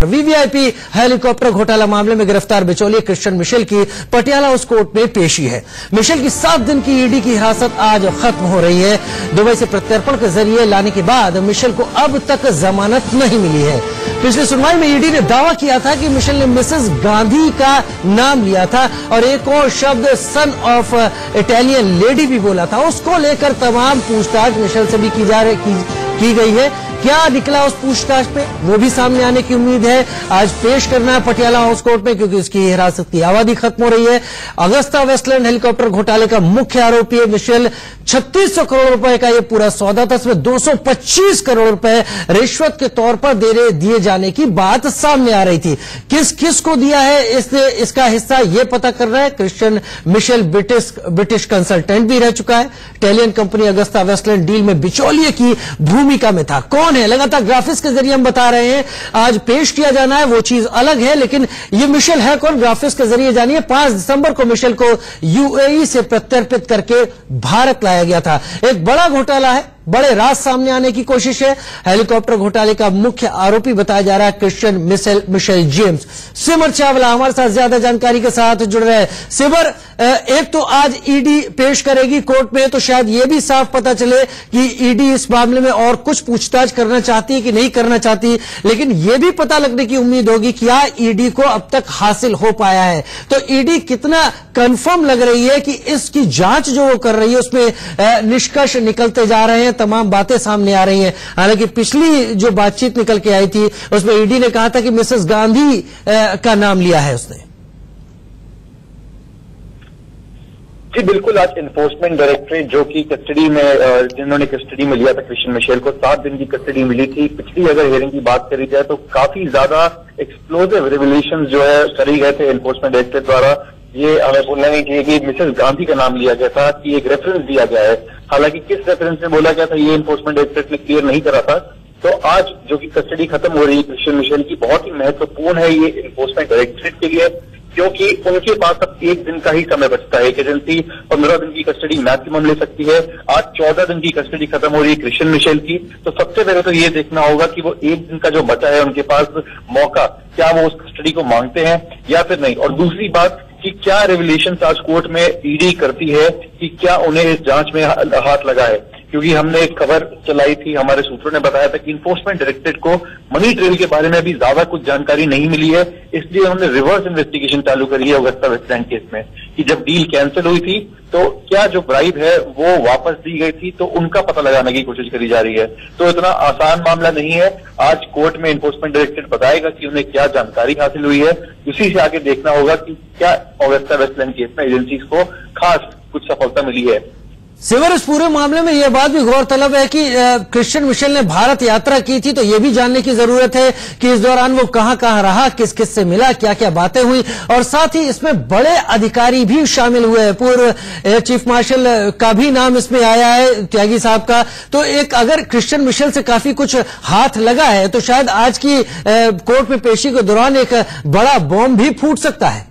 VVIP helicopter घोटाला मामले में गिरफ्तार बिचौलिए क्रिश्चियन मिशेल की पटियाला हाउस कोर्ट में पेशी है। मिशेल की 7 दिन की ईडी की हिरासत आज खत्म हो रही है। दुबई से प्रत्यर्पण के जरिए लाने के बाद मिशेल को अब तक जमानत नहीं मिली है। पिछली सुनवाई में ईडी ने दावा किया था कि मिशेल ने मिसेस गांधी का नाम लिया था और एक और शब्द सन ऑफ इटालियन लेडी भी बोला था। उसको लेकर तमाम पूछताछ मिशेल से भी की गई है। क्या निकला उस पूछताछ पे, वो भी सामने आने की उम्मीद है। आज पेश करना है पटियाला हाउस कोर्ट में, क्योंकि इसकी हिरासत की अवधि खत्म हो रही है। अगस्ता वेस्टलैंड हेलीकॉप्टर घोटाले का मुख्य आरोपी है मिशेल। 3600 करोड़ रुपए का ये पूरा सौदा था। इसमें 225 करोड़ रुपए रिश्वत के तौर पर दिए जाने की बात सामने आ रही थी। किस किस को दिया है इसका हिस्सा ये पता कर रहा है। क्रिश्चियन मिशेल ब्रिटिश कंसल्टेंट भी रह चुका है। Italian company Agusta Westland deal में बिचौलिए की भूमिका में था। कौन है, लगातार ग्राफिक्स के जरिए हम बता रहे हैं। आज पेश किया जाना है, वो चीज अलग है, लेकिन ये मिशेल है कौन, ग्राफिक्स के जरिए जानिए। 5 दिसंबर को मिशेल को यूएई से प्रत्यर्पित करके भारत लाया गया था। एक बड़ा घोटाला है, बड़े राज सामने आने की कोशिश है। हेलीकॉप्टर घोटाले का मुख्य आरोपी बताया जा रहा है क्रिश्चियन मिशेल जेम्स। सिमर चावला हमारे साथ ज्यादा जानकारी के साथ जुड़ रहे हैं। सिमर, एक तो आज ईडी पेश करेगी कोर्ट में, तो शायद यह भी साफ पता चले कि ईडी इस मामले में और कुछ पूछताछ करना चाहती है कि नहीं करना चाहती, लेकिन यह भी पता लगने की उम्मीद होगी कि क्या ईडी को अब तक हासिल हो पाया है। तो ईडी कितना कंफर्म लग रही है कि इसकी जांच जो वो कर रही है उसमें निष्कर्ष निकलते जा रहे हैं, तमाम बातें सामने आ रही हैं। हालांकि पिछली जो बातचीत निकल के आई थी उसमें ईडी ने कहा था कि मिसेस गांधी का नाम लिया है उसने। जी बिल्कुल, आज एनफोर्समेंट डायरेक्टरेट जो कि कस्टडी में जिन्होंने कस्टडी में लिया था क्रिश्चियन मिशेल को 7 दिन की कस्टडी मिली थी। पिछली अगर हियरिंग की बात करी जाए तो काफी ज्यादा एक्सप्लोसिव रिविलेशन जो है करे गए थे एनफोर्समेंट डायरेक्टरेट द्वारा। ये हमें बोलना नहीं चाहिए कि मिसेस गांधी का नाम लिया गया था, कि एक रेफरेंस दिया गया है। हालांकि किस रेफरेंस में बोला गया था ये एनफोर्समेंट डायरेक्टरेट ने क्लियर नहीं करा था। तो आज जो कि कस्टडी खत्म हो रही है क्रिश्चियन मिशेल की, बहुत ही महत्वपूर्ण है ये एनफोर्समेंट डायरेक्टरेट के लिए, क्योंकि उनके पास अब 1 दिन का ही समय बचता है। एक एजेंसी 15 दिन की कस्टडी मैक्सिमम ले सकती है। आज 14 दिन की कस्टडी खत्म हो रही है क्रिश्चियन मिशेल की। तो सबसे पहले तो ये देखना होगा कि वो 1 दिन का जो बचा है उनके पास मौका, क्या वो उस कस्टडी को मांगते हैं या फिर नहीं। और दूसरी बात कि क्या रेवलेशन आज कोर्ट में ईडी करती है कि क्या उन्हें इस जांच में हाथ लगा है। क्योंकि हमने एक खबर चलाई थी, हमारे सूत्रों ने बताया था कि इन्फोर्समेंट डायरेक्टरेट को मनी ट्रेल के बारे में भी ज्यादा कुछ जानकारी नहीं मिली है। इसलिए हमने रिवर्स इन्वेस्टिगेशन चालू करी है अगस्ता वेस्टलैंड केस में, कि जब डील कैंसिल हुई थी तो क्या जो ब्राइब है वो वापस दी गई थी, तो उनका पता लगाने की कोशिश करी जा रही है। तो इतना आसान मामला नहीं है। आज कोर्ट में इन्फोर्समेंट डायरेक्टरेट बताएगा कि उन्हें क्या जानकारी हासिल हुई है। उसी से आगे देखना होगा कि क्या अगस्ता वेस्टलैंड केस में एजेंसीज को खास कुछ सफलता मिली है। सिमर, इस पूरे मामले में यह बात भी गौरतलब है कि क्रिश्चियन मिशेल ने भारत यात्रा की थी, तो यह भी जानने की जरूरत है कि इस दौरान वो कहां कहां रहा, किस किस से मिला, क्या क्या बातें हुई। और साथ ही इसमें बड़े अधिकारी भी शामिल हुए हैं। पूर्व चीफ मार्शल का भी नाम इसमें आया है, त्यागी साहब का। तो एक अगर क्रिश्चियन मिशेल से काफी कुछ हाथ लगा है तो शायद आज की कोर्ट में पेशी के दौरान एक बड़ा बॉम्ब भी फूट सकता है।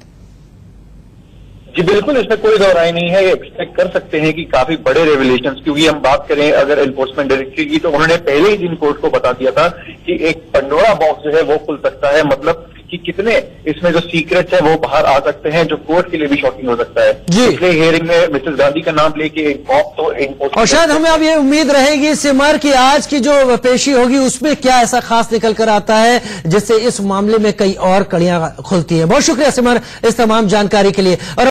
जी बिल्कुल, इसमें कोई दो राय नहीं है। एक्सपेक्ट कर सकते हैं कि काफी बड़े रेवलेशंस, क्योंकि हम बात करें अगर एनफोर्समेंट डायरेक्टरेट की तो उन्होंने पहले ही दिन कोर्ट को बता दिया था कि एक पंडोरा बॉक्स जो है वो खुल सकता है। मतलब कि कितने इसमें जो सीक्रेट्स है वो बाहर आ सकते हैं, जो कोर्ट के लिए भी शॉकिंग हो सकता है। पिछले हियरिंग में मिसेस गांधी का नाम लेके और शायद हमें अब ये उम्मीद रहेगी सिमर की आज की जो पेशी होगी उसमें क्या ऐसा खास निकल कर आता है जिससे इस मामले में कई और कड़ियां खुलती हैं। बहुत शुक्रिया सिमर इस तमाम जानकारी के लिए। और